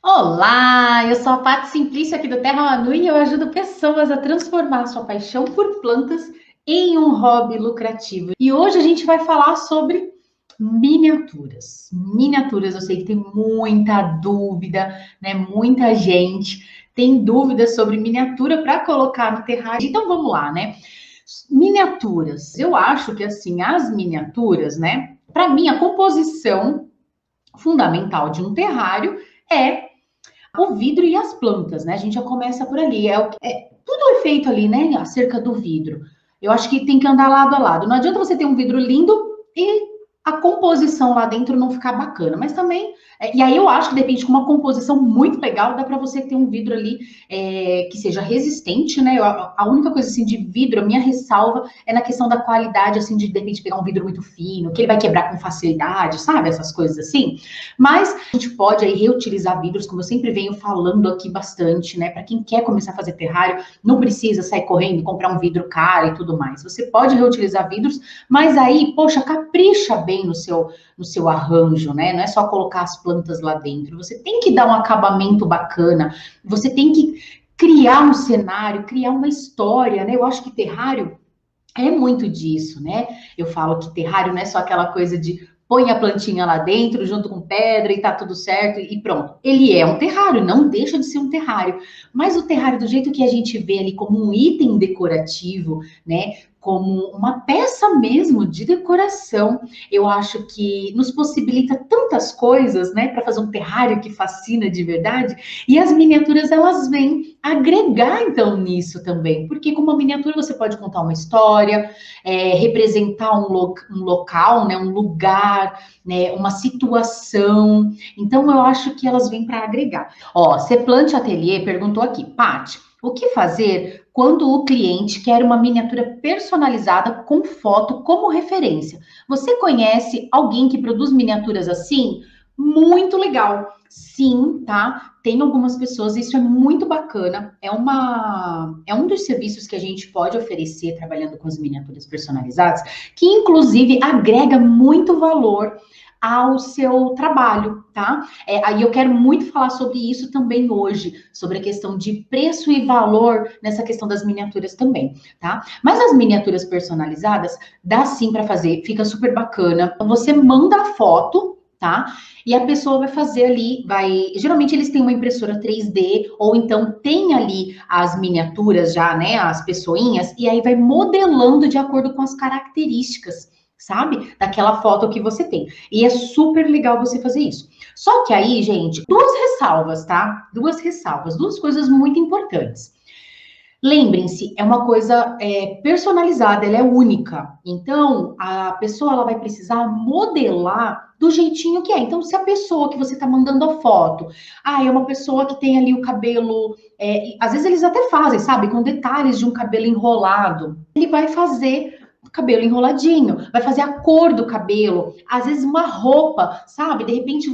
Olá, eu sou a Paty Simplício aqui do Terra Manu e eu ajudo pessoas a transformar sua paixão por plantas em um hobby lucrativo. E hoje a gente vai falar sobre miniaturas. Miniaturas, eu sei que tem muita dúvida, né? Muita gente tem dúvidas sobre miniatura para colocar no terrário. Então vamos lá, né? Miniaturas. Eu acho que assim, as miniaturas, né? Para mim, a composição fundamental de um terrário é o vidro e as plantas, né? A gente já começa por ali. Tudo é feito ali, né? Acerca do vidro. Eu acho que tem que andar lado a lado. Não adianta você ter um vidro lindo e a composição lá dentro não ficar bacana. Mas também. E aí eu acho que depende com uma composição muito legal, dá para você ter um vidro ali que seja resistente, né? A única coisa assim de vidro, a minha ressalva é na questão da qualidade, assim, de repente pegar um vidro muito fino, que ele vai quebrar com facilidade, sabe? Essas coisas assim. Mas a gente pode aí reutilizar vidros, como eu sempre venho falando aqui bastante, né? Para quem quer começar a fazer terrário, não precisa sair correndo e comprar um vidro caro e tudo mais. Você pode reutilizar vidros, mas aí, poxa, capricha bem no seu arranjo, né? Não é só colocar as plantas lá dentro. Você tem que dar um acabamento bacana, você tem que criar um cenário, criar uma história, né? Eu acho que terrário é muito disso, né? Eu falo que terrário não é só aquela coisa de põe a plantinha lá dentro junto com pedra e tá tudo certo e pronto. Ele é um terrário, não deixa de ser um terrário. Mas o terrário, do jeito que a gente vê ali como um item decorativo, né? Como uma peça mesmo de decoração, eu acho que nos possibilita tantas coisas, né, para fazer um terrário que fascina de verdade. E as miniaturas elas vêm agregar então nisso também, porque com uma miniatura você pode contar uma história, representar um local, né, um lugar, né, uma situação. Então eu acho que elas vêm para agregar. Ó, Seplante Atelier perguntou aqui, Paty, o que fazer quando o cliente quer uma miniatura personalizada com foto como referência? Você conhece alguém que produz miniaturas assim? Muito legal. Sim, tá? Tem algumas pessoas, isso é muito bacana. É um dos serviços que a gente pode oferecer trabalhando com as miniaturas personalizadas, que inclusive agrega muito valor ao seu trabalho, tá? Aí eu quero muito falar sobre isso também hoje, sobre a questão de preço e valor nessa questão das miniaturas também, tá? Mas as miniaturas personalizadas dá sim para fazer, fica super bacana. Você manda a foto, tá? E a pessoa vai fazer ali, geralmente eles têm uma impressora 3D ou então tem ali as miniaturas já, né, as pessoinhas e aí vai modelando de acordo com as características, sabe? Daquela foto que você tem. E é super legal você fazer isso. Só que aí, gente, duas ressalvas, tá? Duas ressalvas, duas coisas muito importantes. Lembrem-se, é uma coisa personalizada, ela é única. Então, a pessoa ela vai precisar modelar do jeitinho que é. Então, se a pessoa que você está mandando a foto, é uma pessoa que tem ali o cabelo, às vezes eles até fazem, sabe, com detalhes de um cabelo enrolado, ele vai fazer o cabelo enroladinho, vai fazer a cor do cabelo, às vezes uma roupa, sabe? De repente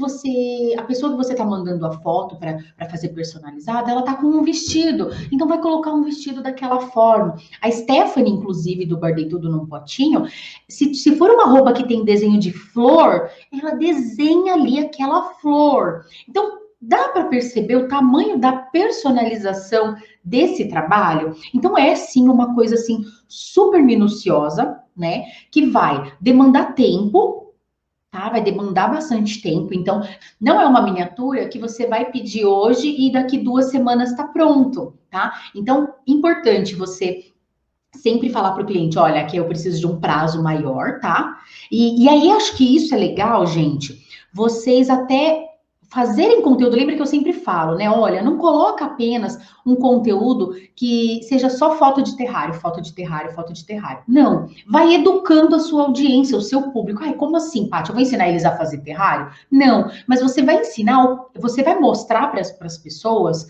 a pessoa que você está mandando a foto para fazer personalizada, ela tá com um vestido. Então vai colocar um vestido daquela forma. A Stephanie, inclusive, do Guardei Tudo Num Potinho, se for uma roupa que tem desenho de flor, ela desenha ali aquela flor. Então, dá para perceber o tamanho da personalização desse trabalho? Então, é sim uma coisa assim super minuciosa, né? Que vai demandar tempo, tá? Vai demandar bastante tempo. Então, não é uma miniatura que você vai pedir hoje e daqui 2 semanas está pronto, tá? Então, importante você sempre falar para o cliente, olha, aqui eu preciso de um prazo maior, tá? E aí acho que isso é legal, gente. Vocês até fazerem conteúdo, lembra que eu sempre falo, né? Olha, não coloca apenas um conteúdo que seja só foto de terrário, foto de terrário, foto de terrário. Não, vai educando a sua audiência, o seu público. Ai, como assim, Paty? Eu vou ensinar eles a fazer terrário? Não, mas você vai ensinar, você vai mostrar para as pessoas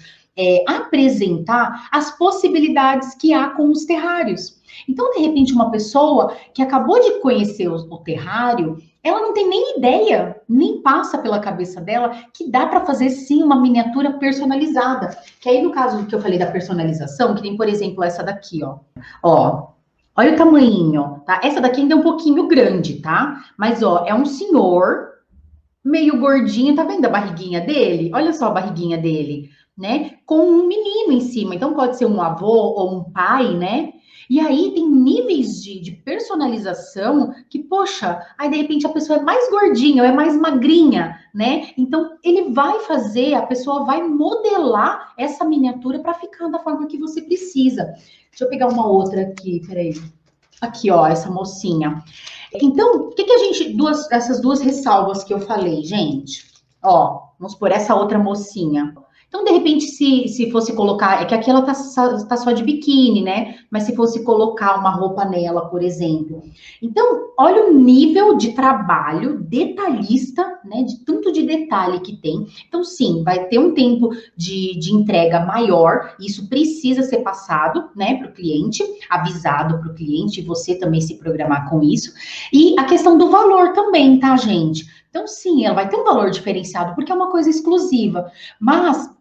apresentar as possibilidades que há com os terrários. Então, de repente, uma pessoa que acabou de conhecer o terrário, ela não tem nem ideia, nem passa pela cabeça dela que dá para fazer sim uma miniatura personalizada. Que aí, no caso que eu falei da personalização, que nem, por exemplo, essa daqui, ó. Ó, olha o tamanho, tá? Essa daqui ainda é um pouquinho grande, tá? Mas, ó, é um senhor meio gordinho, tá vendo a barriguinha dele? Olha só a barriguinha dele, né? Com um menino em cima. Então pode ser um avô ou um pai, né? E aí tem níveis de personalização que, poxa, aí de repente a pessoa é mais gordinha ou é mais magrinha, né? Então ele vai fazer, a pessoa vai modelar essa miniatura para ficar da forma que você precisa. Deixa eu pegar uma outra aqui, peraí. Aqui, ó, essa mocinha. Então, o que a gente, essas duas ressalvas que eu falei, gente? Ó, vamos por essa outra mocinha. Então, de repente, se fosse colocar, é que aqui ela tá só de biquíni, né? Mas se fosse colocar uma roupa nela, por exemplo. Então, olha o nível de trabalho detalhista, né? De tanto de detalhe que tem. Então, sim, vai ter um tempo de entrega maior. Isso precisa ser passado, né, para o cliente, avisado para o cliente, e você também se programar com isso. E a questão do valor também, tá, gente? Então, sim, ela vai ter um valor diferenciado, porque é uma coisa exclusiva. Mas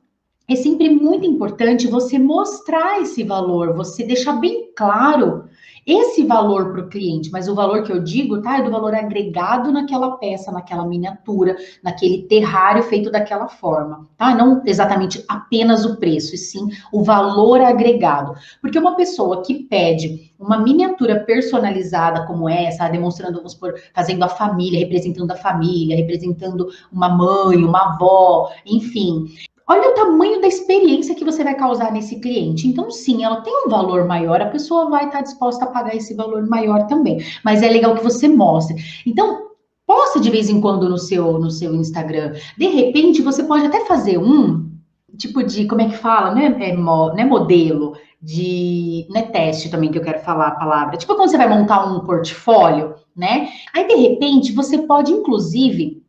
é sempre muito importante você mostrar esse valor, você deixar bem claro esse valor para o cliente, mas o valor que eu digo, tá, é do valor agregado naquela peça, naquela miniatura, naquele terrário feito daquela forma, tá? Não exatamente apenas o preço, e sim o valor agregado. Porque uma pessoa que pede uma miniatura personalizada como essa, demonstrando, vamos supor, fazendo a família, representando uma mãe, uma avó, enfim, olha o tamanho da experiência que você vai causar nesse cliente. Então, sim, ela tem um valor maior, a pessoa vai estar disposta a pagar esse valor maior também. Mas é legal que você mostre. Então, posta de vez em quando no seu Instagram. De repente, você pode até fazer um tipo de, como é que fala, né? Não é modelo, de. Não é teste também que eu quero falar a palavra. Tipo quando você vai montar um portfólio, né? Aí, de repente, você pode, inclusive,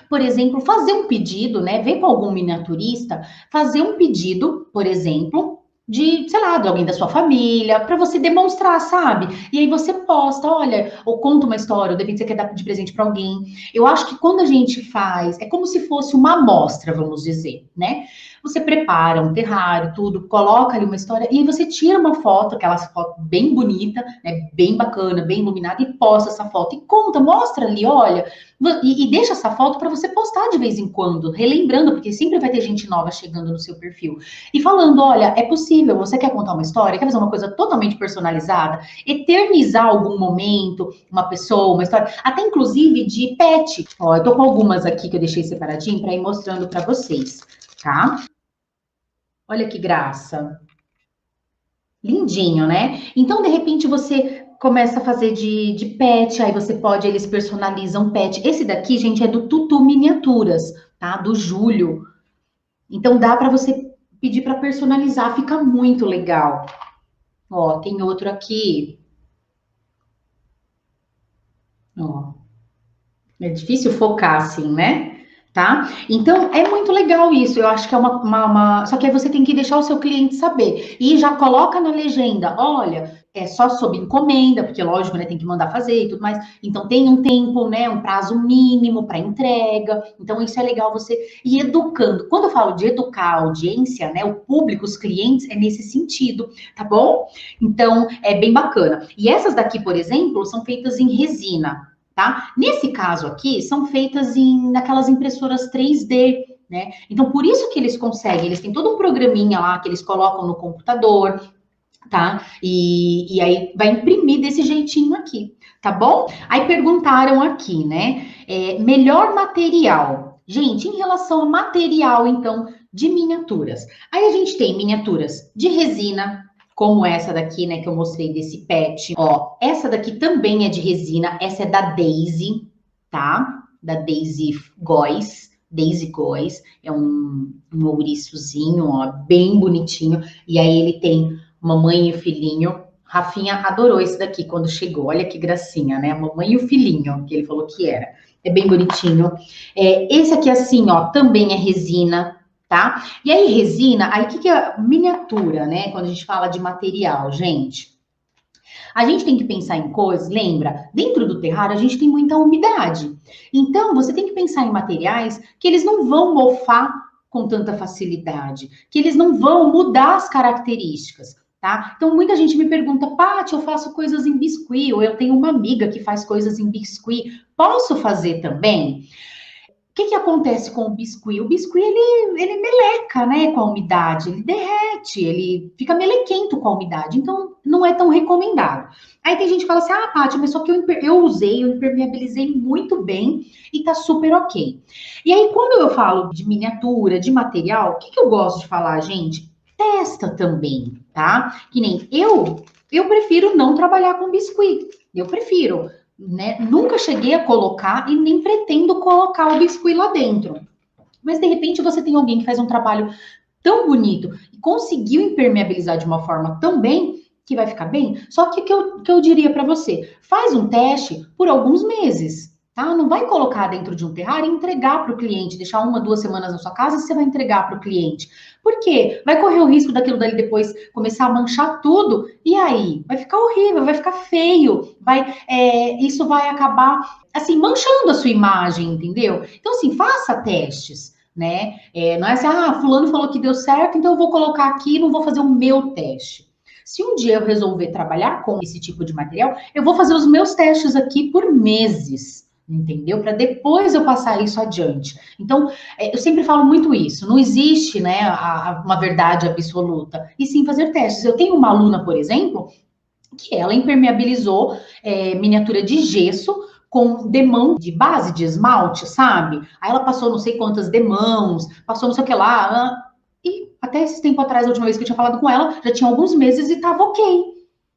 por exemplo, fazer um pedido, né? Ver com algum miniaturista, fazer um pedido, por exemplo, de, sei lá, de alguém da sua família, para você demonstrar, sabe? E aí você posta, olha, ou conta uma história, ou de repente você quer dar de presente para alguém. Eu acho que quando a gente faz, é como se fosse uma amostra, vamos dizer, né? Você prepara um terrário, tudo, coloca ali uma história e aí você tira uma foto, aquela foto bem bonita, né? Bem bacana, bem iluminada, e posta essa foto e conta, mostra ali, olha. E deixa essa foto para você postar de vez em quando, relembrando, porque sempre vai ter gente nova chegando no seu perfil. E falando: olha, é possível, você quer contar uma história, quer fazer uma coisa totalmente personalizada, eternizar algum momento, uma pessoa, uma história, até inclusive de pet. Ó, eu tô com algumas aqui que eu deixei separadinho para ir mostrando para vocês, tá? Olha que graça. Lindinho, né? Então, de repente, você começa a fazer de pet, aí você pode, eles personalizam pet. Esse daqui, gente, é do Tutu Miniaturas, tá? Do Júlio. Então, dá para você pedir para personalizar, fica muito legal. Ó, tem outro aqui. Ó, é difícil focar assim, né? Tá? Então, é muito legal isso. Eu acho que é Só que aí você tem que deixar o seu cliente saber. E já coloca na legenda: olha, é só sob encomenda, porque lógico, né? Tem que mandar fazer e tudo mais. Então, tem um tempo, né? Um prazo mínimo para entrega. Então, isso é legal você ir educando. Quando eu falo de educar a audiência, né? O público, os clientes, é nesse sentido, tá bom? Então, é bem bacana. E essas daqui, por exemplo, são feitas em resina. Tá? Nesse caso aqui, são feitas naquelas impressoras 3D, né? Então, por isso que eles conseguem, eles têm todo um programinha lá que eles colocam no computador, tá? E aí vai imprimir desse jeitinho aqui, tá bom? Aí perguntaram aqui, né? Melhor material. Gente, em relação ao material, então, de miniaturas. Aí a gente tem miniaturas de resina, como essa daqui, né, que eu mostrei desse pet. Ó, essa daqui também é de resina, essa é da Daisy, tá? Da Daisy Góes. Daisy Góes, é um ouriçozinho, ó, bem bonitinho. E aí ele tem mamãe e filhinho. Rafinha adorou esse daqui quando chegou. Olha que gracinha, né? A mamãe e o filhinho, que ele falou que era. É bem bonitinho. Esse aqui, assim, ó, também é resina, tá? E aí, resina, aí o que é miniatura, né? Quando a gente fala de material, gente. A gente tem que pensar em coisas, lembra? Dentro do terrário a gente tem muita umidade. Então, você tem que pensar em materiais que eles não vão mofar com tanta facilidade, que eles não vão mudar as características, tá? Então, muita gente me pergunta: Paty, eu faço coisas em biscuit, ou eu tenho uma amiga que faz coisas em biscuit, posso fazer também? que acontece com o biscuit? O biscuit, ele meleca, né, com a umidade, ele derrete, ele fica melequento com a umidade, então não é tão recomendado. Aí tem gente que fala assim, ah, Paty, mas só que eu usei, eu impermeabilizei muito bem e tá super ok. E aí, quando eu falo de miniatura, de material, o que eu gosto de falar, gente? Testa também, tá? Que nem eu prefiro não trabalhar com biscuit, eu prefiro, né? Nunca cheguei a colocar e nem pretendo colocar o biscuit lá dentro. Mas de repente você tem alguém que faz um trabalho tão bonito e conseguiu impermeabilizar de uma forma tão bem que vai ficar bem. Só que o que eu diria para você, faz um teste por alguns meses. Tá? Não vai colocar dentro de um terrário e entregar para o cliente, deixar 1, 2 semanas na sua casa e você vai entregar para o cliente. Por quê? Vai correr o risco daquilo dali depois começar a manchar tudo, e aí? Vai ficar horrível, vai ficar feio, isso vai acabar, assim, manchando a sua imagem, entendeu? Então, assim, faça testes, né? Não é assim, fulano falou que deu certo, então eu vou colocar aqui e não vou fazer o meu teste. Se um dia eu resolver trabalhar com esse tipo de material, eu vou fazer os meus testes aqui por meses, entendeu? Para depois eu passar isso adiante. Então, eu sempre falo muito isso. Não existe, né, uma verdade absoluta. E sim fazer testes. Eu tenho uma aluna, por exemplo, que ela impermeabilizou miniatura de gesso com demão de base de esmalte, sabe? Aí ela passou não sei quantas demãos, passou não sei o que lá. E até esse tempo atrás, a última vez que eu tinha falado com ela, já tinha alguns meses e tava ok.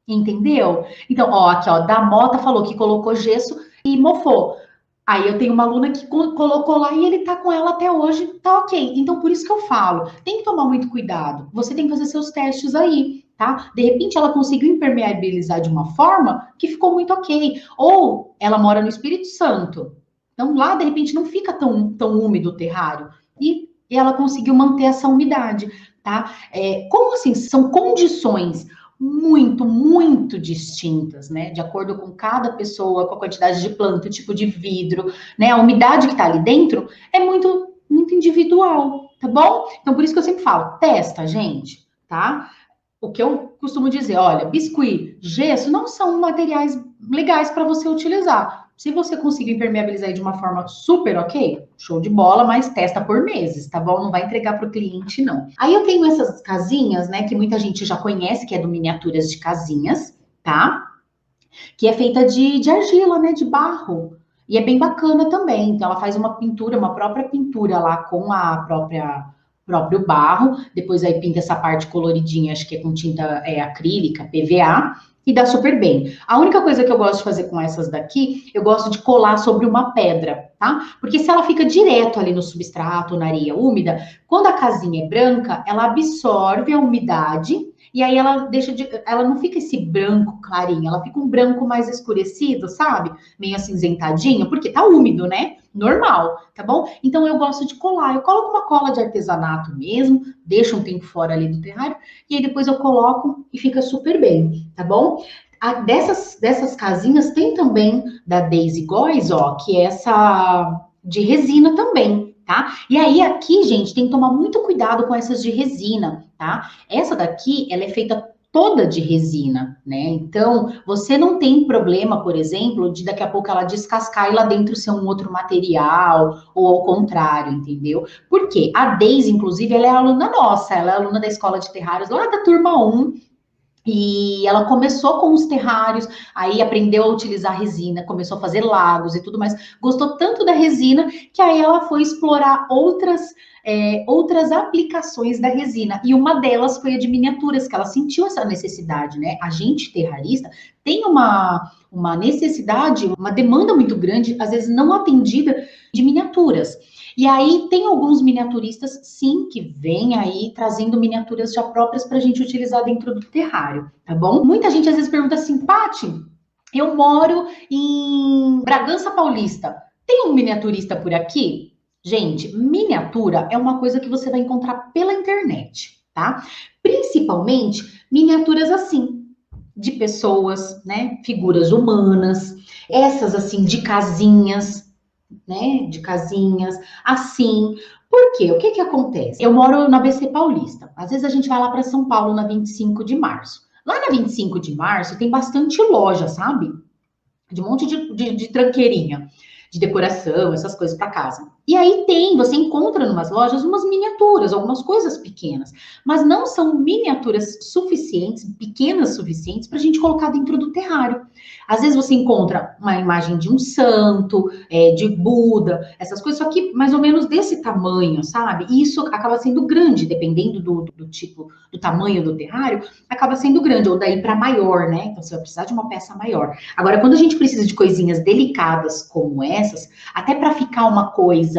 Entendeu? Então, ó, aqui, ó, da Mota falou que colocou gesso e mofou. Aí eu tenho uma aluna que colocou lá e ele tá com ela até hoje, tá ok. Então, por isso que eu falo, tem que tomar muito cuidado. Você tem que fazer seus testes aí, tá? De repente ela conseguiu impermeabilizar de uma forma que ficou muito ok. Ou ela mora no Espírito Santo. Então, lá, de repente, não fica tão úmido o terrário. E ela conseguiu manter essa umidade, tá? Como assim? São condições muito distintas, né? De acordo com cada pessoa, com a quantidade de planta, o tipo de vidro, né? A umidade que tá ali dentro é muito individual, tá bom? Então, por isso que eu sempre falo, testa, gente, tá? O que eu costumo dizer, olha, biscuit, gesso não são materiais legais para você utilizar. Se você conseguir impermeabilizar de uma forma super ok, show de bola, mas testa por meses, tá bom? Não vai entregar para o cliente, não. Aí eu tenho essas casinhas, né, que muita gente já conhece, que é do Miniaturas de Casinhas, tá? Que é feita de argila, né, de barro. E é bem bacana também. Então, ela faz uma pintura, uma própria pintura lá com a próprio barro. Depois aí pinta essa parte coloridinha, acho que é com tinta acrílica, PVA. E dá super bem. A única coisa que eu gosto de fazer com essas daqui, eu gosto de colar sobre uma pedra, tá? Porque se ela fica direto ali no substrato, na areia úmida, quando a casinha é branca, ela absorve a umidade e aí ela não fica esse branco clarinho, ela fica um branco mais escurecido, sabe? Meio acinzentadinho, porque tá úmido, né? Normal, tá bom? Então eu gosto de colar. Eu coloco uma cola de artesanato mesmo, deixo um tempo fora ali do terrário, e aí depois eu coloco e fica super bem, tá bom? Dessas casinhas tem também da Daisy Góes, ó, que é essa de resina também, tá? E aí aqui, gente, tem que tomar muito cuidado com essas de resina, tá? Essa daqui, ela é feita toda de resina, né? Então, você não tem problema, por exemplo, de daqui a pouco ela descascar e lá dentro ser um outro material, ou ao contrário, entendeu? Por quê? A Daisy, inclusive, ela é aluna nossa, ela é aluna da Escola de Terrários, lá da turma 1, e ela começou com os terrários, aí aprendeu a utilizar resina, começou a fazer lagos e tudo mais. Gostou tanto da resina que aí ela foi explorar outras aplicações da resina. E uma delas foi a de miniaturas, que ela sentiu essa necessidade, né? A gente terrarista tem uma necessidade, uma demanda muito grande, às vezes não atendida, de miniaturas. E aí tem alguns miniaturistas, sim, que vêm aí trazendo miniaturas já próprias para a gente utilizar dentro do terrário, tá bom? Muita gente às vezes pergunta assim, Paty, eu moro em Bragança Paulista, tem um miniaturista por aqui? Gente, miniatura é uma coisa que você vai encontrar pela internet, tá? Principalmente miniaturas assim, de pessoas, né? Figuras humanas, essas assim de casinhas, né, de casinhas, assim. Por quê? O que que acontece? Eu moro na BC Paulista. Às vezes a gente vai lá para São Paulo na 25 de março. Lá na 25 de março tem bastante loja, sabe? De um monte de tranqueirinha, de decoração, essas coisas para casa. E aí você encontra em umas lojas umas miniaturas, algumas coisas pequenas, mas não são miniaturas suficientes, pequenas suficientes para a gente colocar dentro do terrário. Às vezes você encontra uma imagem de um santo, de Buda, essas coisas, só que mais ou menos desse tamanho, sabe? E isso acaba sendo grande, dependendo do tipo, do tamanho do terrário, acaba sendo grande, ou daí para maior, né? Então você vai precisar de uma peça maior. Agora, quando a gente precisa de coisinhas delicadas como essas, até para ficar uma coisa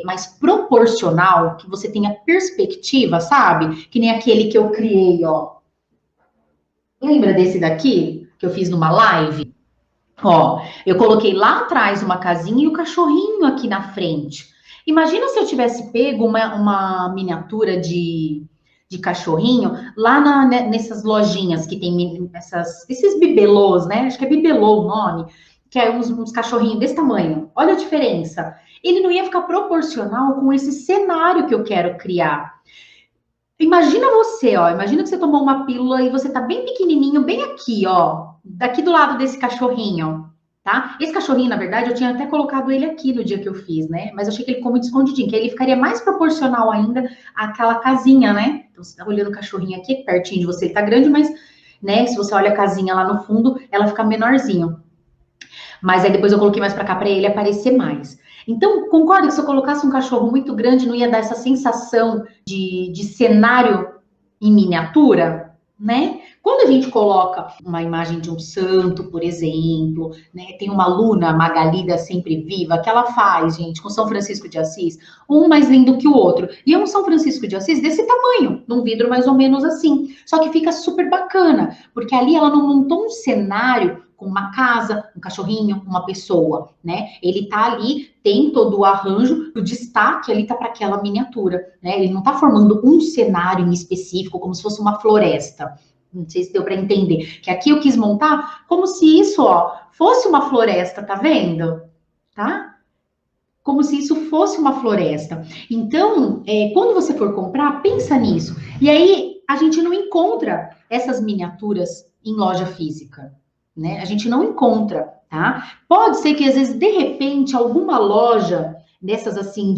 mais proporcional, que você tenha perspectiva, sabe? Que nem aquele que eu criei, ó. Lembra desse daqui que eu fiz numa live? Ó, eu coloquei lá atrás uma casinha e o cachorrinho aqui na frente. Imagina se eu tivesse pego uma miniatura de cachorrinho lá nessas lojinhas que tem esses bibelôs, né? Acho que é bibelô o nome, que é uns cachorrinhos desse tamanho. Olha a diferença. Ele não ia ficar proporcional com esse cenário que eu quero criar. Imagina você, ó. Imagina que você tomou uma pílula e você tá bem pequenininho, bem aqui, ó. Daqui do lado desse cachorrinho, tá? Esse cachorrinho, na verdade, eu tinha até colocado ele aqui no dia que eu fiz, né? Mas eu achei que ele ficou muito escondidinho, que aí ele ficaria mais proporcional ainda àquela casinha, né? Então, você tá olhando o cachorrinho aqui, pertinho de você, ele tá grande, mas, né, se você olha a casinha lá no fundo, ela fica menorzinho. Mas aí depois eu coloquei mais pra cá pra ele aparecer mais. Então, concorda que se eu colocasse um cachorro muito grande, não ia dar essa sensação de cenário em miniatura, né? Quando a gente coloca uma imagem de um santo, por exemplo, né? Tem uma aluna, Magalida Sempre Viva, que ela faz, gente, com São Francisco de Assis, um mais lindo que o outro. E é um São Francisco de Assis desse tamanho, num vidro mais ou menos assim. Só que fica super bacana, porque ali ela não montou um cenário com uma casa, um cachorrinho, uma pessoa, né? Ele tá ali, tem todo o arranjo, o destaque ali tá para aquela miniatura, né? Ele não tá formando um cenário em específico, como se fosse uma floresta. Não sei se deu para entender. Que aqui eu quis montar como se isso, ó, fosse uma floresta, tá vendo? Tá? Como se isso fosse uma floresta. Então, quando você for comprar, pensa nisso. E aí, a gente não encontra essas miniaturas em loja física, né? A gente não encontra, tá? Pode ser que, às vezes, de repente, alguma loja dessas assim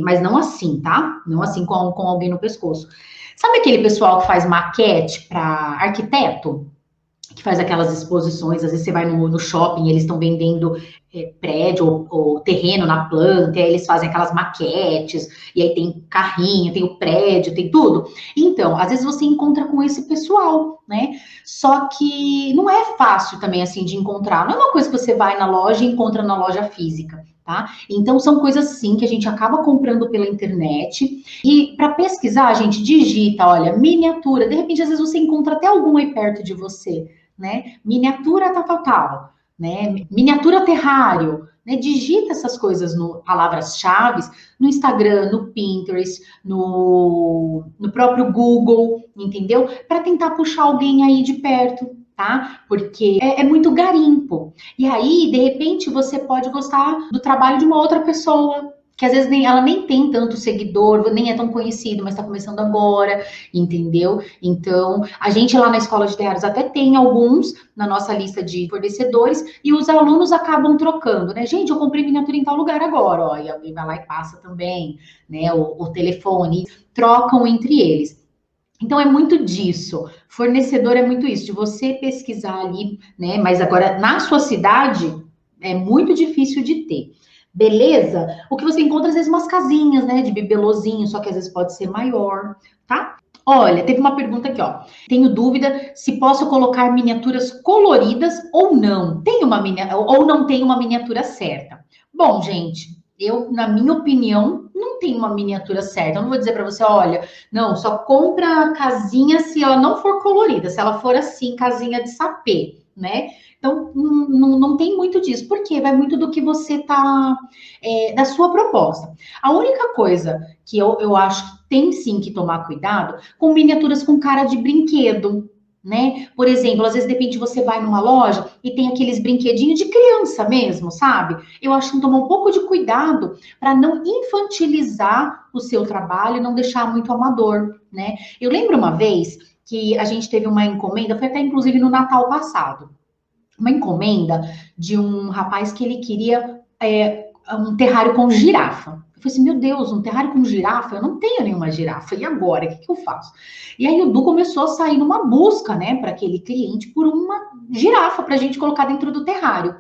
mas não assim, tá? Não assim com alguém no pescoço. Sabe aquele pessoal que faz maquete para arquiteto? Que faz aquelas exposições, às vezes você vai no shopping, eles estão vendendo prédio ou terreno na planta, e aí eles fazem aquelas maquetes, e aí tem carrinho, tem o prédio, tem tudo. Então, às vezes você encontra com esse pessoal, né? Só que não é fácil também assim de encontrar. Não é uma coisa que você vai na loja e encontra na loja física. Tá? Então são coisas sim que a gente acaba comprando pela internet e para pesquisar a gente digita, olha, miniatura, de repente às vezes você encontra até algum aí perto de você, né? Miniatura tal, né? Miniatura terrário, né? Digita essas coisas no palavras-chave, no Instagram, no Pinterest, no próprio Google, entendeu? Para tentar puxar alguém aí de perto, tá? Porque é muito garimpo. E aí, de repente, você pode gostar do trabalho de uma outra pessoa, que às vezes ela nem tem tanto seguidor, nem é tão conhecido, mas está começando agora, entendeu? Então, a gente lá na Escola de Terrários até tem alguns na nossa lista de fornecedores e os alunos acabam trocando, né? Gente, eu comprei miniatura em tal lugar agora, ó, e alguém vai lá e passa também, né? O telefone, trocam entre eles. Então é muito disso. Fornecedor é muito isso, de você pesquisar ali, né? Mas agora na sua cidade é muito difícil de ter. Beleza? O que você encontra às vezes umas casinhas, né, de bibelozinho, só que às vezes pode ser maior, tá? Olha, teve uma pergunta aqui, ó. Tenho dúvida se posso colocar miniaturas coloridas ou não. Tem uma ou não tem uma miniatura certa. Bom, gente, eu, na minha opinião, não tem uma miniatura certa. Eu não vou dizer para você, olha, não, só compra a casinha se ela não for colorida, se ela for assim, casinha de sapê, né? Então, não tem muito disso, porque vai muito do que você tá, da sua proposta. A única coisa que eu acho que tem sim que tomar cuidado com miniaturas com cara de brinquedo, né? Por exemplo, às vezes, de repente, você vai numa loja e tem aqueles brinquedinhos de criança mesmo, sabe? Eu acho que tomar um pouco de cuidado para não infantilizar o seu trabalho e não deixar muito amador, né? Eu lembro uma vez que a gente teve uma encomenda, foi até inclusive no Natal passado, uma encomenda de um rapaz que ele queria um terrário com girafa. Eu falei assim, meu Deus, um terrário com girafa? Eu não tenho nenhuma girafa. E agora? O que eu faço? E aí o Du começou a sair numa busca, né, para aquele cliente por uma girafa para a gente colocar dentro do terrário.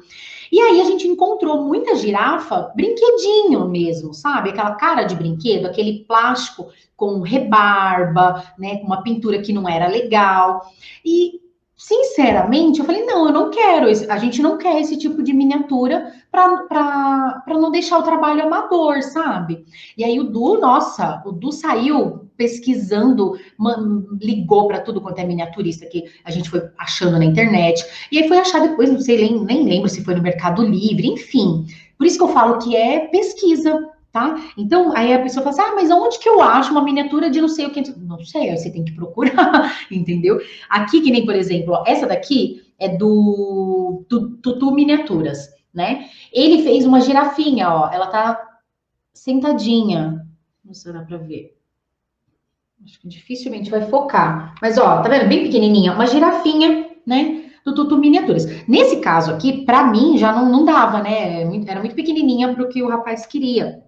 E aí a gente encontrou muita girafa, brinquedinho mesmo, sabe? Aquela cara de brinquedo, aquele plástico com rebarba, né? Com uma pintura que não era legal. E, sinceramente, eu falei, não, eu não quero, a gente não quer esse tipo de miniatura para não deixar o trabalho amador, sabe? E aí o Du, nossa, o Du saiu pesquisando, ligou para tudo quanto é miniaturista que a gente foi achando na internet. E aí foi achar depois, não sei, nem lembro se foi no Mercado Livre, enfim. Por isso que eu falo que é pesquisa, tá? Então, aí a pessoa fala assim, mas onde que eu acho uma miniatura de não sei o que? Não sei, aí você tem que procurar, entendeu? Aqui, que nem, por exemplo, ó, essa daqui é do Tutu Miniaturas, né? Ele fez uma girafinha, ó, ela tá sentadinha. Não sei se dá pra ver. Acho que dificilmente vai focar. Mas, ó, tá vendo? Bem pequenininha. Uma girafinha, né? Do Tutu Miniaturas. Nesse caso aqui, pra mim, já não dava, né? Era muito pequenininha pro que o rapaz queria.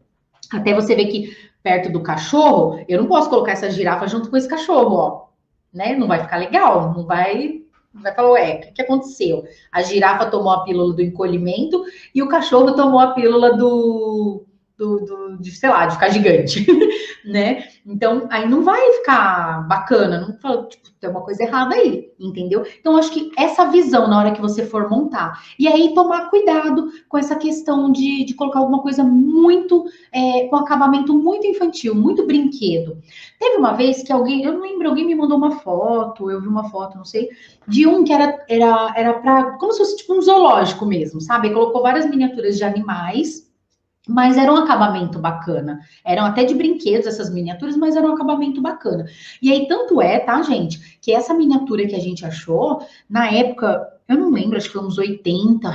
Até você ver que perto do cachorro, eu não posso colocar essa girafa junto com esse cachorro, ó. Né? Não vai ficar legal. Não vai falar, ué, o que aconteceu? A girafa tomou a pílula do encolhimento e o cachorro tomou a pílula de, sei lá, de ficar gigante, né? Então, aí não vai ficar bacana, não fala, tipo, tem uma coisa errada aí, entendeu? Então, acho que essa visão na hora que você for montar, e aí tomar cuidado com essa questão de colocar alguma coisa muito, com acabamento muito infantil, muito brinquedo. Teve uma vez que alguém, eu não lembro, alguém me mandou uma foto, eu vi uma foto, não sei, de um que era para, como se fosse tipo um zoológico mesmo, sabe? Colocou várias miniaturas de animais, mas era um acabamento bacana. Eram até de brinquedos essas miniaturas, mas era um acabamento bacana. E aí, tanto é, tá, gente, que essa miniatura que a gente achou, na época, eu não lembro, acho que foi uns R$ 80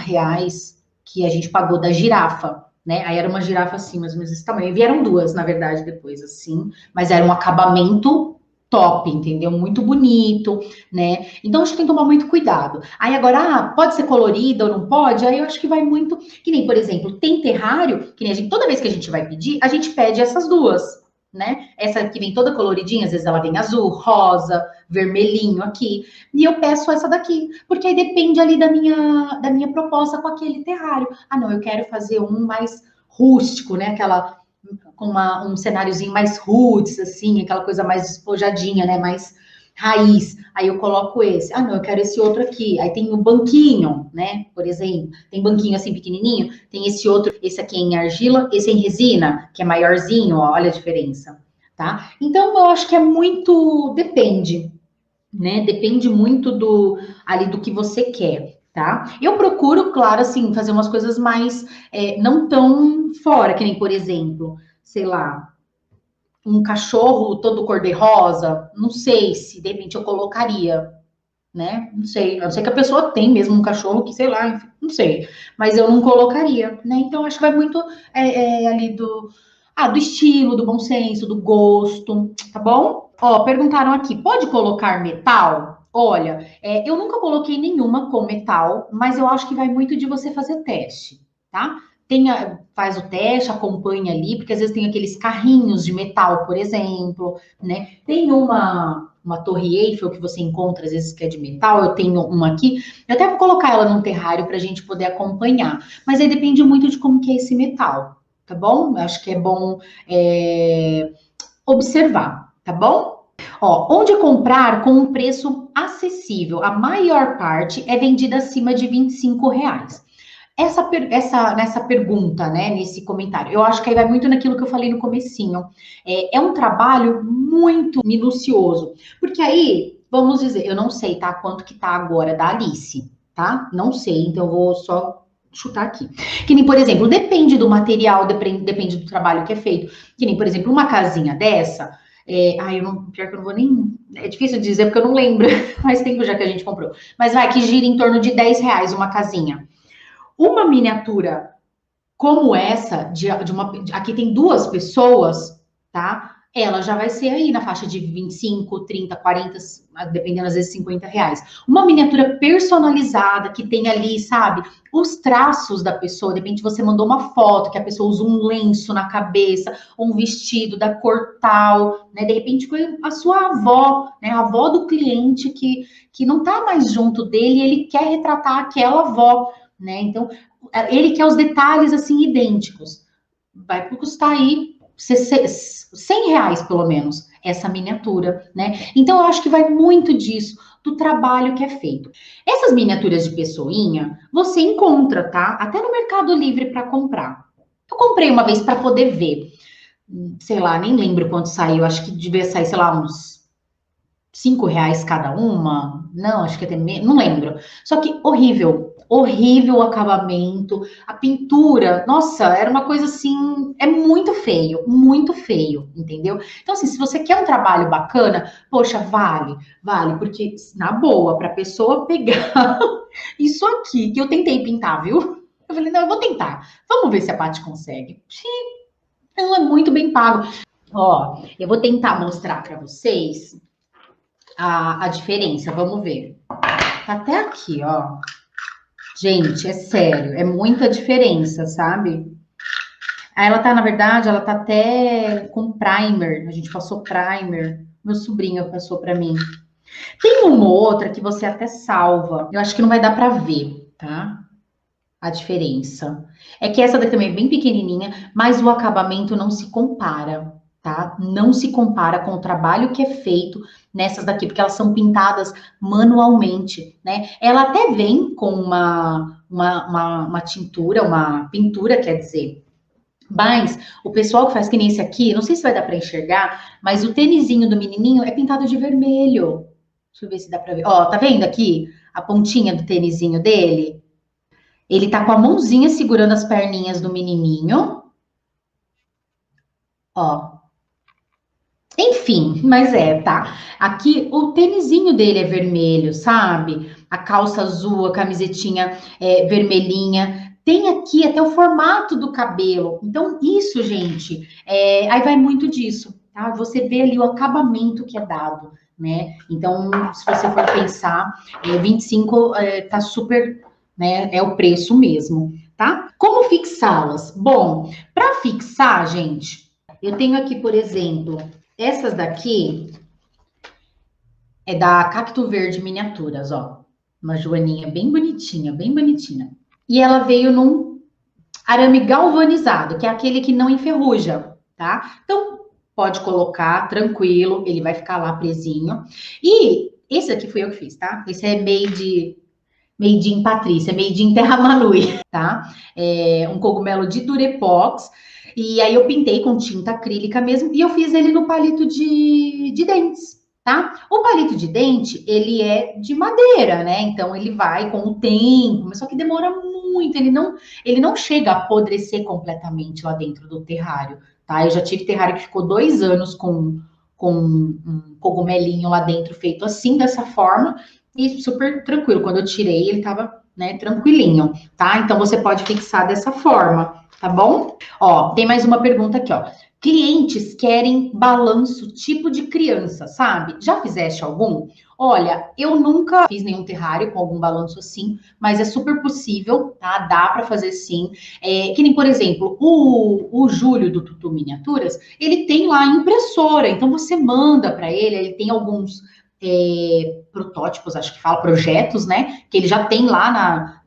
que a gente pagou da girafa, né? Aí era uma girafa assim, mais ou menos desse tamanho. E vieram duas, na verdade, depois, assim, mas era um acabamento top, entendeu? Muito bonito, né? Então acho que tem que tomar muito cuidado. Aí agora, pode ser colorido ou não pode? Aí eu acho que vai muito, que nem, por exemplo, tem terrário, que nem a gente, toda vez que a gente vai pedir, a gente pede essas duas, né? Essa que vem toda coloridinha, às vezes ela vem azul, rosa, vermelhinho aqui, e eu peço essa daqui, porque aí depende ali da minha proposta com aquele terrário. Ah, não, eu quero fazer um mais rústico, né? Aquela com um cenáriozinho mais roots, assim, aquela coisa mais despojadinha, né? Mais raiz. Aí eu coloco esse. Ah, não, eu quero esse outro aqui. Aí tem o banquinho, né? Por exemplo, tem banquinho assim pequenininho. Tem esse outro, esse aqui é em argila, esse é em resina, que é maiorzinho, ó, olha a diferença, tá? Então eu acho que é muito, depende, né? Depende muito ali do que você quer. Tá? Eu procuro, claro, assim, fazer umas coisas mais não tão fora, que nem, por exemplo, sei lá, um cachorro todo cor-de-rosa, não sei se de repente eu colocaria, né? Não sei, a não ser que a pessoa tem mesmo um cachorro que, sei lá, enfim, não sei, mas eu não colocaria, né? Então acho que vai muito ali do estilo, do bom senso, do gosto, tá bom? Ó, perguntaram aqui, pode colocar metal? Olha, eu nunca coloquei nenhuma com metal, mas eu acho que vai muito de você fazer teste, tá? Faz o teste, acompanha ali, porque às vezes tem aqueles carrinhos de metal, por exemplo, né? Tem uma torre Eiffel que você encontra, às vezes, que é de metal, eu tenho uma aqui, eu até vou colocar ela num terrário para a gente poder acompanhar, mas aí depende muito de como que é esse metal, tá bom? Eu acho que é bom observar, tá bom? Ó, onde comprar com um preço acessível? A maior parte é vendida acima de R$ 25. Nessa pergunta, né, nesse comentário, eu acho que aí vai muito naquilo que eu falei no comecinho. É um trabalho muito minucioso, porque aí, vamos dizer, eu não sei, tá, quanto que tá agora da Alice, tá? Não sei, então eu vou só chutar aqui. Que nem, por exemplo, depende do material, depende do trabalho que é feito. Que nem, por exemplo, uma casinha dessa, pior que eu não vou nem. É difícil dizer porque eu não lembro, faz tempo já que a gente comprou. Mas vai que gira em torno de R$ 10 uma casinha. Uma miniatura como essa, aqui tem duas pessoas, tá? ela já vai ser aí na faixa de 25, 30, 40, dependendo às vezes R$ 50. Uma miniatura personalizada que tem ali, sabe, os traços da pessoa. De repente você mandou uma foto que a pessoa usa um lenço na cabeça, ou um vestido da cor tal, né? De repente foi a sua avó, né? A avó do cliente que não tá mais junto dele e ele quer retratar aquela avó, né? Então, ele quer os detalhes assim idênticos. Vai custar aí R$ 100 pelo menos essa miniatura, né? Então eu acho que vai muito disso do trabalho que é feito. Essas miniaturas de pessoinha você encontra, tá? Até no Mercado Livre para comprar. Eu comprei uma vez para poder ver, sei lá, nem lembro quanto saiu. Acho que devia sair, sei lá, uns R$ 5 cada uma. Não, acho que até menos, não lembro. Só que horrível, horrível o acabamento, a pintura, nossa, era uma coisa assim, é muito feio, entendeu? Então, assim, se você quer um trabalho bacana, poxa, vale, porque na boa, para pessoa pegar isso aqui, que eu tentei pintar, viu? Eu falei, não, eu vou tentar. Vamos ver se a Paty consegue. Não é muito bem pago. Ó, eu vou tentar mostrar para vocês a diferença. Vamos ver. Tá até aqui, ó. Gente, é sério, é muita diferença, sabe? Aí ela tá, na verdade, ela tá até com primer. A gente passou primer. Meu sobrinho passou pra mim. Tem uma ou outra que você até salva. Eu acho que não vai dar pra ver, tá? A diferença. É que essa daqui também é bem pequenininha, mas o acabamento não se compara, tá? Não se compara com o trabalho que é feito nessas daqui, porque elas são pintadas manualmente, né? Ela até vem com uma tintura, uma pintura, quer dizer. Mas o pessoal que faz que nem esse aqui, não sei se vai dar para enxergar, mas o tênisinho do menininho é pintado de vermelho. Deixa eu ver se dá para ver. Ó, tá vendo aqui a pontinha do tênisinho dele? Ele tá com a mãozinha segurando as perninhas do menininho. Ó. Enfim, mas tá. Aqui o tênisinho dele é vermelho, sabe? A calça azul, a camisetinha vermelhinha. Tem aqui até o formato do cabelo. Então, isso, gente, aí vai muito disso, tá? Você vê ali o acabamento que é dado, né? Então, se você for pensar, 25 tá super, né? É o preço mesmo, tá? Como fixá-las? Bom, para fixar, gente, eu tenho aqui, por exemplo, essas daqui é da Cacto Verde Miniaturas, ó. Uma joaninha bem bonitinha, bem bonitinha. E ela veio num arame galvanizado, que é aquele que não enferruja, tá? Então, pode colocar tranquilo, ele vai ficar lá presinho. E esse aqui fui eu que fiz, tá? Esse é made in Patrícia, made in Terra Manui, tá? É um cogumelo de Durepox. E aí eu pintei com tinta acrílica mesmo e eu fiz ele no palito de dentes, tá? O palito de dente, ele é de madeira, né? Então ele vai com o tempo, mas só que demora muito, ele não chega a apodrecer completamente lá dentro do terrário, tá? Eu já tive terrário que ficou 2 anos com um cogumelinho lá dentro feito assim, dessa forma, e super tranquilo. Quando eu tirei, ele tava, né, tranquilinho, tá? Então você pode fixar dessa forma, tá bom? Ó, tem mais uma pergunta aqui, ó. Clientes querem balanço tipo de criança, sabe? Já fizeste algum? Olha, eu nunca fiz nenhum terrário com algum balanço assim, mas é super possível, tá? Dá para fazer sim. Que nem, por exemplo, o Júlio do Tutu Miniaturas, ele tem lá a impressora, então você manda para ele tem alguns protótipos, acho que fala, projetos, né? Que ele já tem lá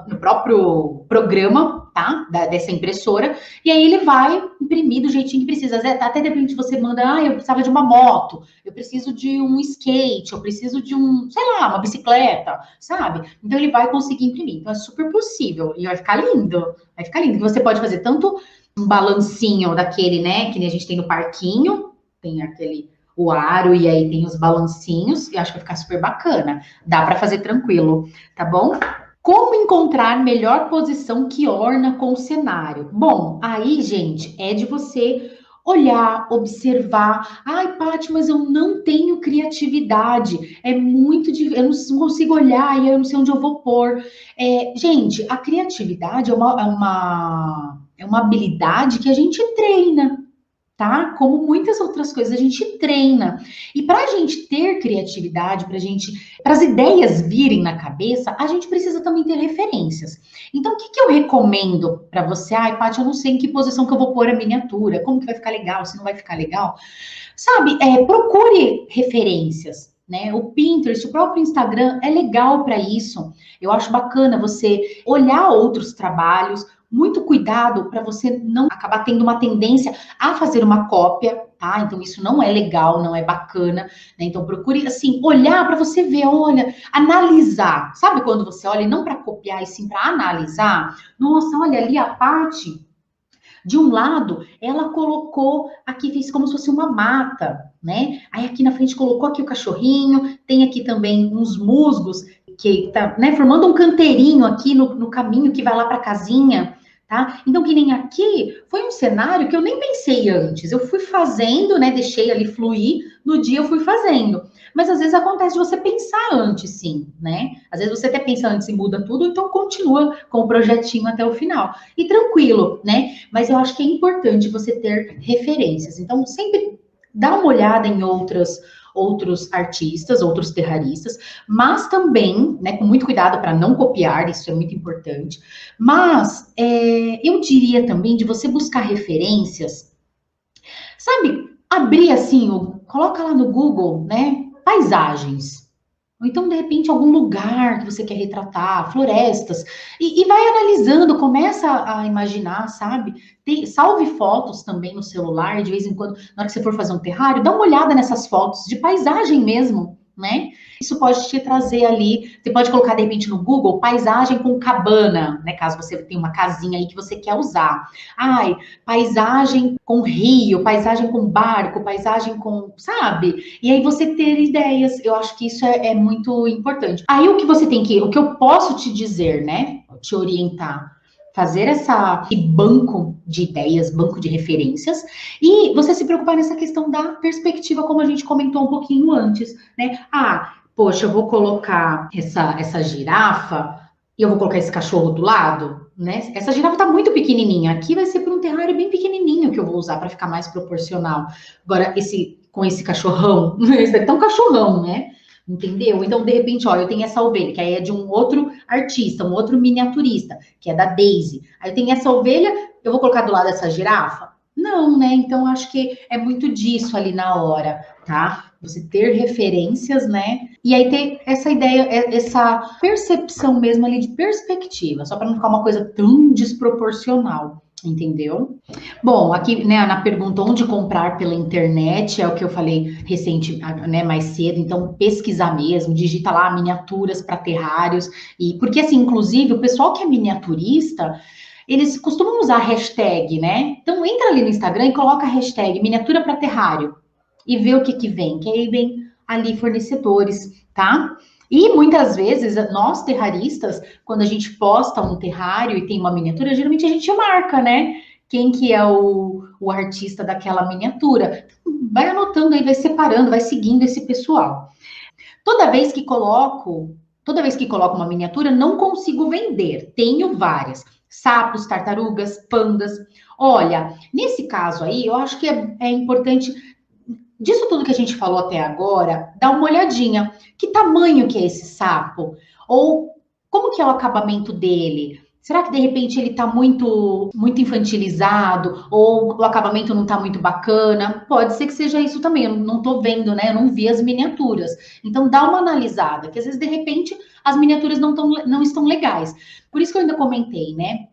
no próprio programa, tá? Dessa impressora, e aí ele vai imprimir do jeitinho que precisa. Até de repente você manda, eu precisava de uma moto, eu preciso de um skate, eu preciso de sei lá, uma bicicleta, sabe? Então ele vai conseguir imprimir. Então é super possível e vai ficar lindo. Vai ficar lindo. Você pode fazer tanto um balancinho daquele, né, que nem a gente tem no parquinho, tem aquele o aro e aí tem os balancinhos, e acho que vai ficar super bacana. Dá para fazer tranquilo, tá bom? Como encontrar melhor posição que orna com o cenário? Bom, aí, gente, é de você olhar, observar. Ai, Paty, mas eu não tenho criatividade. É muito difícil, eu não consigo olhar e eu não sei onde eu vou pôr. Gente, a criatividade é uma habilidade que a gente treina. tá? Como muitas outras coisas, a gente treina. E para a gente ter criatividade, para as ideias virem na cabeça, a gente precisa também ter referências. Então, o que que eu recomendo para você? Ai, Paty, eu não sei em que posição que eu vou pôr a miniatura, como que vai ficar legal, se não vai ficar legal. Sabe, procure referências. Né? O Pinterest, o próprio Instagram é legal para isso. Eu acho bacana você olhar outros trabalhos, muito cuidado para você não acabar tendo uma tendência a fazer uma cópia, tá? Então isso não é legal, não é bacana, né? Então procure assim olhar para você ver, olha, analisar. Sabe quando você olha não para copiar e sim para analisar? Nossa, olha ali a Paty de um lado, ela colocou aqui, fez como se fosse uma mata, né? Aí aqui na frente colocou aqui o cachorrinho, tem aqui também uns musgos que tá, né, formando um canteirinho aqui no caminho que vai lá para a casinha, tá? Então, que nem aqui, foi um cenário que eu nem pensei antes. Eu fui fazendo, né? Deixei ali fluir, no dia eu fui fazendo. Mas às vezes acontece de você pensar antes, sim, né? Às vezes você até pensa antes e muda tudo, então continua com o projetinho até o final. E tranquilo, né? Mas eu acho que é importante você ter referências. Então, sempre dá uma olhada em outros artistas, outros terraristas, mas também, né, com muito cuidado para não copiar, isso é muito importante. Mas eu diria também de você buscar referências, sabe? Abrir assim, coloca lá no Google, né? Paisagens. Ou então, de repente, algum lugar que você quer retratar, florestas, e vai analisando, começa a imaginar, sabe? Salve fotos também no celular, de vez em quando, na hora que você for fazer um terrário, dá uma olhada nessas fotos de paisagem mesmo, né? Isso pode te trazer ali, você pode colocar de repente no Google, paisagem com cabana, né? Caso você tenha uma casinha aí que você quer usar. Ai, paisagem com rio, paisagem com barco, paisagem com, sabe? E aí você ter ideias, eu acho que isso é muito importante. Aí o que você tem que, o que eu posso te dizer, né? Te orientar, fazer esse banco de ideias, banco de referências, e você se preocupar nessa questão da perspectiva, como a gente comentou um pouquinho antes, né? Ah, poxa, eu vou colocar essa girafa e eu vou colocar esse cachorro do lado, né? Essa girafa tá muito pequenininha. Aqui vai ser para um terrário bem pequenininho que eu vou usar para ficar mais proporcional. Agora, com esse cachorrão, esse daqui tá um cachorrão, né? Entendeu? Então, de repente, ó, eu tenho essa ovelha, que aí é de um outro artista, um outro miniaturista, que é da Daisy. Aí eu tenho essa ovelha, eu vou colocar do lado dessa girafa? Não, né? Então, acho que é muito disso ali na hora, tá? Você ter referências, né? E aí ter essa ideia, essa percepção mesmo ali de perspectiva, só para não ficar uma coisa tão desproporcional, entendeu? Bom, aqui, né, na pergunta onde comprar pela internet, é o que eu falei recente, né, mais cedo, então pesquisar mesmo, digita lá miniaturas para terrários, e porque assim, inclusive, o pessoal que é miniaturista, eles costumam usar hashtag, né? Então entra ali no Instagram e coloca a hashtag miniatura para terrário e vê o que que vem, que aí vem ali fornecedores, tá? E muitas vezes, nós terraristas, quando a gente posta um terrário e tem uma miniatura, geralmente a gente marca, né? Quem que é o artista daquela miniatura. Vai anotando aí, vai separando, vai seguindo esse pessoal. Toda vez que coloco, toda vez que coloco uma miniatura, não consigo vender. Tenho várias. Sapos, tartarugas, pandas. Olha, nesse caso aí, eu acho que é importante disso tudo que a gente falou até agora, dá uma olhadinha. Que tamanho que é esse sapo? Ou como que é o acabamento dele? Será que de repente ele está muito infantilizado ou o acabamento não está muito bacana? Pode ser que seja isso também. Eu não estou vendo, né? Eu não vi as miniaturas. Então dá uma analisada, que às vezes de repente as miniaturas não estão legais. Por isso que eu ainda comentei, né?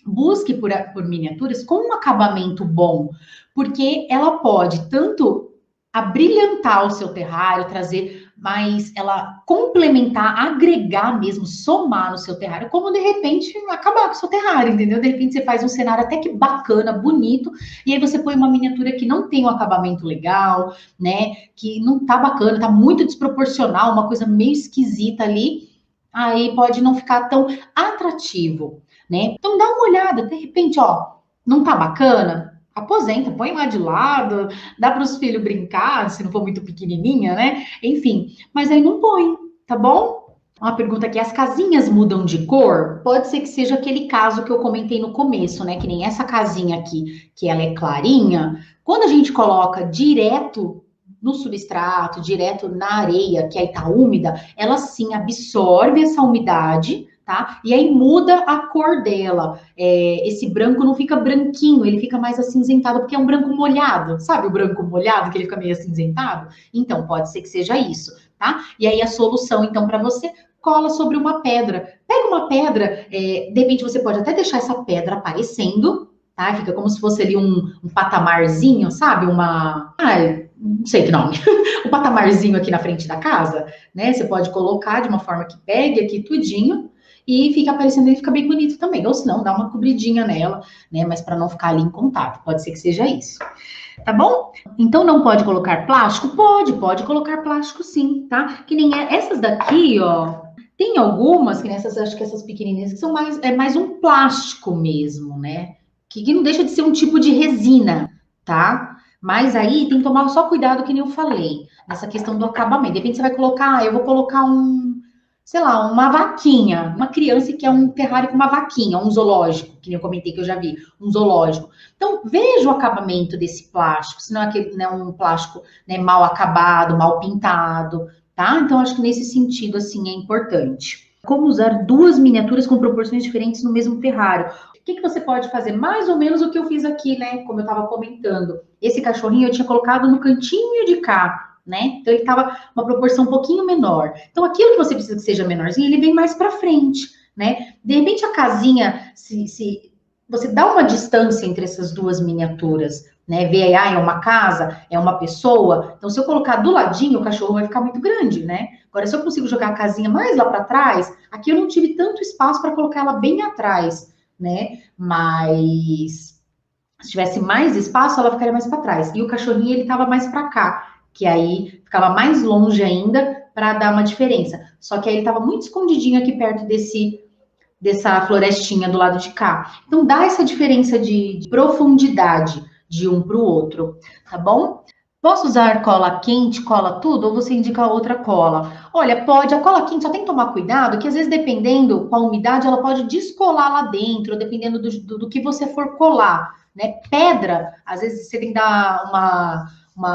Busque por miniaturas com um acabamento bom, porque ela pode tanto abrilhantar o seu terrário, trazer mais, ela complementar, agregar mesmo, somar no seu terrário, como de repente acabar com o seu terrário, entendeu? De repente você faz um cenário até que bacana, bonito, e aí você põe uma miniatura que não tem um acabamento legal, né? Que não tá bacana, tá muito desproporcional, uma coisa meio esquisita ali, aí pode não ficar tão atrativo, né? Então dá uma olhada, de repente, ó, não tá bacana? Aposenta, põe lá de lado, dá para os filhos brincar, se não for muito pequenininha, né? Enfim, mas aí não põe, tá bom? Uma pergunta aqui, as casinhas mudam de cor? Pode ser que seja aquele caso que eu comentei no começo, né? Que nem essa casinha aqui, que ela é clarinha. Quando a gente coloca direto no substrato, direto na areia, que aí tá úmida, ela sim absorve essa umidade, tá? E aí muda a cor dela. Esse branco não fica branquinho, ele fica mais acinzentado, porque é um branco molhado. Sabe o branco molhado, que ele fica meio acinzentado? Então, pode ser que seja isso, tá? E aí a solução, então, para você cola sobre uma pedra. Pega uma pedra, de repente você pode até deixar essa pedra aparecendo, tá? Fica como se fosse ali um patamarzinho, sabe? Não sei que nome. Um patamarzinho aqui na frente da casa, né? Você pode colocar de uma forma que pegue aqui tudinho e fica aparecendo e fica bem bonito também. Ou se não, dá uma cobridinha nela, né? Mas para não ficar ali em contato. Pode ser que seja isso. Tá bom? Então não pode colocar plástico? Pode colocar plástico sim, tá? Que nem essas daqui, ó. Tem algumas, que nessas, acho que essas pequenininhas, que são mais um plástico mesmo, né? Que não deixa de ser um tipo de resina, tá? Mas aí tem que tomar só cuidado, que nem eu falei, nessa questão do acabamento. De repente você vai colocar, eu vou colocar sei lá, uma vaquinha, uma criança que quer um terrário com uma vaquinha, um zoológico, que nem eu comentei que eu já vi, um zoológico. Então, veja o acabamento desse plástico, se não é aquele, né, um plástico, né, mal acabado, mal pintado, tá? Então, acho que nesse sentido, assim, é importante. Como usar duas miniaturas com proporções diferentes no mesmo terrário? O que você pode fazer? Mais ou menos o que eu fiz aqui, né? Como eu estava comentando. Esse cachorrinho eu tinha colocado no cantinho de cá, né? Então ele estava uma proporção um pouquinho menor. Então aquilo que você precisa que seja menorzinho, ele vem mais para frente, né? De repente a casinha, se você dá uma distância entre essas duas miniaturas, né? Vê aí, é uma casa, é uma pessoa. Então, se eu colocar do ladinho, o cachorro vai ficar muito grande, né? Agora, se eu consigo jogar a casinha mais lá para trás, aqui eu não tive tanto espaço para colocar ela bem atrás, né? Mas se tivesse mais espaço, ela ficaria mais para trás. E o cachorrinho, ele estava mais para cá, que aí ficava mais longe ainda para dar uma diferença. Só que aí ele estava muito escondidinho aqui perto dessa florestinha do lado de cá. Então dá essa diferença de profundidade de um para o outro, tá bom? Posso usar cola quente, cola tudo, ou você indica outra cola? Olha, pode, a cola quente só tem que tomar cuidado, que às vezes, dependendo com a umidade, ela pode descolar lá dentro, dependendo do que você for colar, né? Pedra, às vezes você tem que dar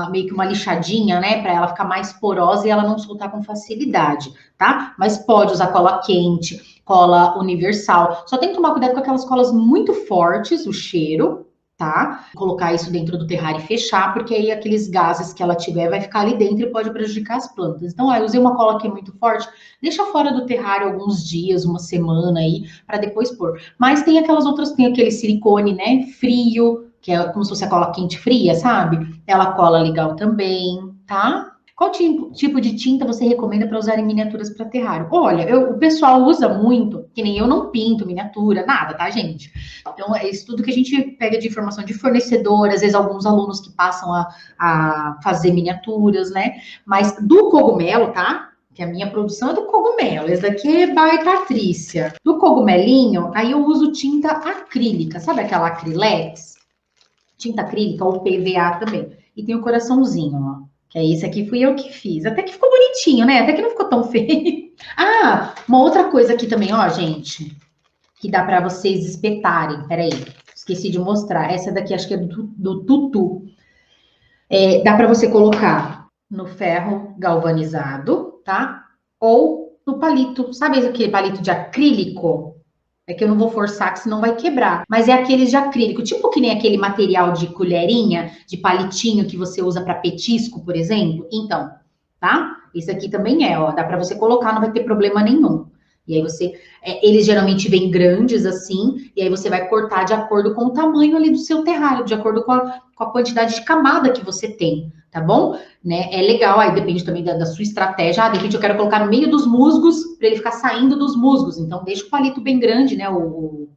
meio que uma lixadinha, né, para ela ficar mais porosa e ela não soltar com facilidade, tá? Mas pode usar cola quente, cola universal. Só tem que tomar cuidado com aquelas colas muito fortes, o cheiro, tá? Colocar isso dentro do terrário e fechar, porque aí aqueles gases que ela tiver vai ficar ali dentro e pode prejudicar as plantas. Então, eu usei uma cola que é muito forte, deixa fora do terrário alguns dias, uma semana aí, para depois pôr. Mas tem aquelas outras, tem aquele silicone, né, frio, que é como se fosse a cola quente fria, sabe? Ela cola legal também, tá? Qual tipo de tinta você recomenda para usar em miniaturas para terrário? Olha, o pessoal usa muito, que nem eu não pinto miniatura, nada, tá, gente? Então, é isso tudo que a gente pega de informação de fornecedor, às vezes alguns alunos que passam a fazer miniaturas, né? Mas do cogumelo, tá? Que a minha produção é do cogumelo. Esse daqui é by Patrícia. Do cogumelinho, aí eu uso tinta acrílica, sabe aquela acrilex? Tinta acrílica ou PVA também. E tem o coraçãozinho, ó. Que é esse aqui, fui eu que fiz. Até que ficou bonitinho, né? Até que não ficou tão feio. Ah, uma outra coisa aqui também, ó, gente, que dá para vocês espetarem. Peraí, esqueci de mostrar. Essa daqui acho que é do tutu. Dá para você colocar no ferro galvanizado, tá? Ou no palito. Sabe aquele palito de acrílico? É que eu não vou forçar, que senão vai quebrar. Mas é aqueles de acrílico, tipo que nem aquele material de colherinha, de palitinho que você usa para petisco, por exemplo. Então, tá? Esse aqui também ó. Dá para você colocar, não vai ter problema nenhum. E aí eles geralmente vêm grandes assim, e aí você vai cortar de acordo com o tamanho ali do seu terrário, de acordo com a quantidade de camada que você tem, tá bom? Né? É legal, aí depende também da sua estratégia. De repente eu quero colocar no meio dos musgos, para ele ficar saindo dos musgos. Então deixa o palito bem grande, né? O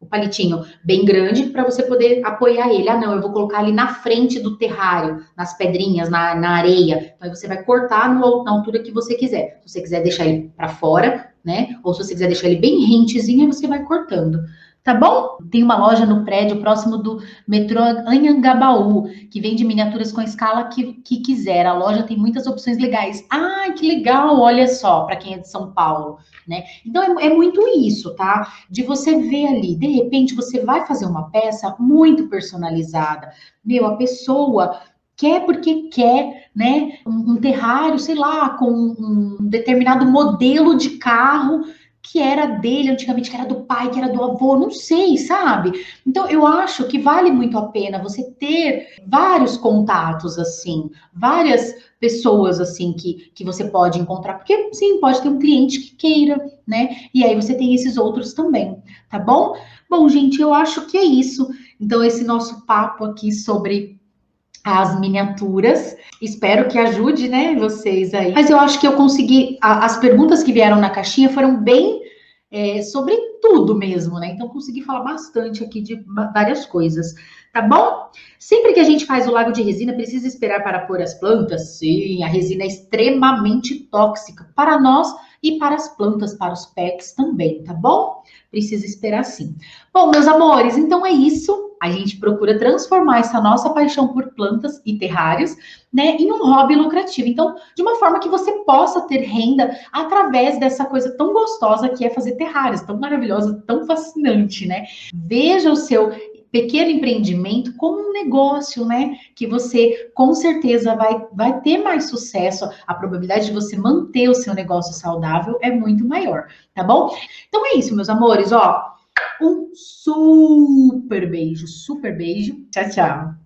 palitinho bem grande para você poder apoiar ele. Ah, não, eu vou colocar ali na frente do terrário, nas pedrinhas, na areia. Então aí você vai cortar na altura que você quiser. Se você quiser deixar ele para fora, né? Ou se você quiser deixar ele bem rentezinho, aí você vai cortando, Tá bom? Tem uma loja no prédio próximo do metrô Anhangabaú, que vende miniaturas com a escala que quiser. A loja tem muitas opções legais. Ai, que legal, olha só, para quem é de São Paulo, né? Então é muito isso, tá? De você ver ali, de repente você vai fazer uma peça muito personalizada. Meu, a pessoa quer porque quer, né? Um terrário, sei lá, com um determinado modelo de carro que era dele antigamente, que era do pai, que era do avô, não sei, sabe? Então eu acho que vale muito a pena você ter vários contatos assim, várias pessoas assim que você pode encontrar, porque sim, pode ter um cliente que queira, né? E aí você tem esses outros também, tá bom? Bom, gente, eu acho que é isso. Então esse nosso papo aqui sobre as miniaturas. Espero que ajude, né, vocês aí. Mas eu acho que eu consegui. As perguntas que vieram na caixinha foram bem sobre tudo mesmo, né? Então consegui falar bastante aqui de várias coisas, tá bom? Sempre que a gente faz o lago de resina, precisa esperar para pôr as plantas? Sim, a resina é extremamente tóxica para nós e para as plantas, para os pets também, tá bom? Precisa esperar sim. Bom, meus amores, então é isso. A gente procura transformar essa nossa paixão por plantas e terrários, né, em um hobby lucrativo. Então, de uma forma que você possa ter renda através dessa coisa tão gostosa que é fazer terrários, tão maravilhosa, tão fascinante, né? Veja o seu pequeno empreendimento como um negócio, né? Que você com certeza vai ter mais sucesso. A probabilidade de você manter o seu negócio saudável é muito maior, tá bom? Então é isso, meus amores, ó. Um super beijo. Tchau, tchau.